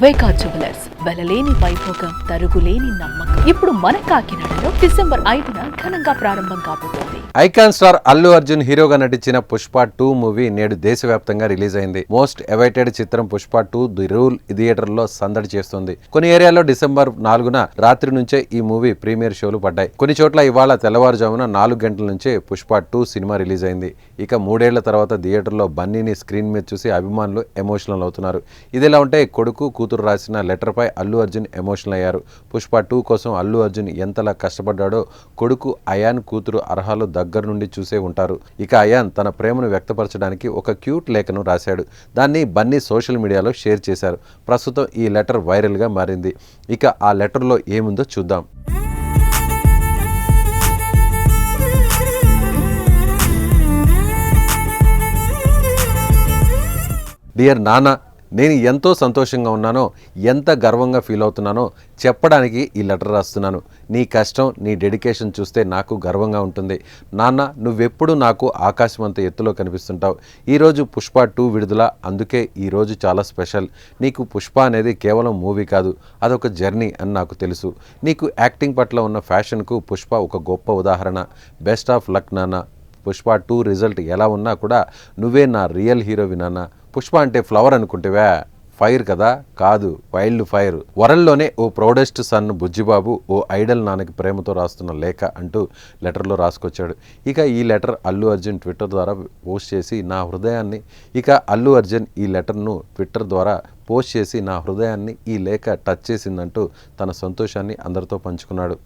వేకా jewellers వెలలేని Vaibhogam తరుగులేని నమ్మకం. ఇప్పుడు మన కాకినాడలో డిసెంబర్ 5న ఘనంగా ప్రారంభం కాబోతోంది. ఐకాన్ స్టార్ అల్లు అర్జున్ హీరోగా నటించిన పుష్ప 2 మూవీ నేడు దేశవ్యాప్తంగా రిలీజ్ అయింది. మోస్ట్ అవైటెడ్ చిత్రం పుష్ప 2 ది రూల్ థియేటర్లో సందడి చేస్తుంది. కొన్ని ఏరియాల్లో డిసెంబర్ 4న రాత్రి నుంచే ఈ మూవీ ప్రీమియర్ షోలు పడ్డాయి. కొన్ని చోట్ల ఇవాళ తెల్లవారుజామున 4 గంటల నుంచే పుష్ప 2 సినిమా రిలీజ్ అయింది. ఇక 3 ఏళ్ల తర్వాత థియేటర్లో బన్నీని స్క్రీన్ మీద చూసి అభిమానులు ఎమోషనల్ అవుతున్నారు. ఇదిలా ఉంటే కొడుకు కూతురు రాసిన లెటర్ పై అల్లు అర్జున్ ఎమోషనల్ అయ్యారు. పుష్ప 2 కోసం అల్లు అర్జున్ ఎంతలా కష్టపడ్డాడో కొడుకు అయాన్ కూతురు అర్హాలు దగ్గర నుండి చూసే ఉంటారు. ఇక అయాన్ తన ప్రేమను వ్యక్తపరచడానికి ఒక క్యూట్ లేఖను రాశాడు. దాన్ని బన్నీ సోషల్ మీడియాలో షేర్ చేశారు. ప్రస్తుతం ఈ లెటర్ వైరల్గా మారింది. ఇక ఆ లెటర్లో ఏముందో చూద్దాం. డియర్ నాన్న, నేను ఎంతో సంతోషంగా ఉన్నానో, ఎంత గర్వంగా ఫీల్ అవుతున్నానో చెప్పడానికి ఈ లెటర్ రాస్తున్నాను. నీ కష్టం, నీ డెడికేషన్ చూస్తే నాకు గర్వంగా ఉంటుంది. నాన్న, నువ్వెప్పుడు నాకు ఆకాశం అంత ఎత్తులో కనిపిస్తుంటావు. ఈరోజు పుష్ప 2 విడుదల, అందుకే ఈరోజు చాలా స్పెషల్. నీకు పుష్ప అనేది కేవలం మూవీ కాదు, అదొక జర్నీ అని నాకు తెలుసు. నీకు యాక్టింగ్ పట్ల ఉన్న ఫ్యాషన్కు పుష్ప ఒక గొప్ప ఉదాహరణ. బెస్ట్ ఆఫ్ లక్ నాన్న. పుష్ప 2 రిజల్ట్ ఎలా ఉన్నా కూడా నువ్వే నా రియల్ హీరోవి నాన్న. పుష్ప అంటే ఫ్లవర్ అనుకుంటేవా? ఫైర్ కదా? కాదు, వైల్డ్ ఫైర్. వరల్డ్లోనే ఓ ప్రౌడెస్ట్ సన్ బుజ్జిబాబు ఓ ఐడల్ నాన్నకి ప్రేమతో రాస్తున్న లేఖ అంటూ లెటర్లో రాసుకొచ్చాడు. ఇక ఈ లెటర్ అల్లు అర్జున్ ట్విట్టర్ ద్వారా పోస్ట్ చేసి నా హృదయాన్ని ఈ లేఖ టచ్ చేసిందంటూ తన సంతోషాన్ని అందరితో పంచుకున్నాడు.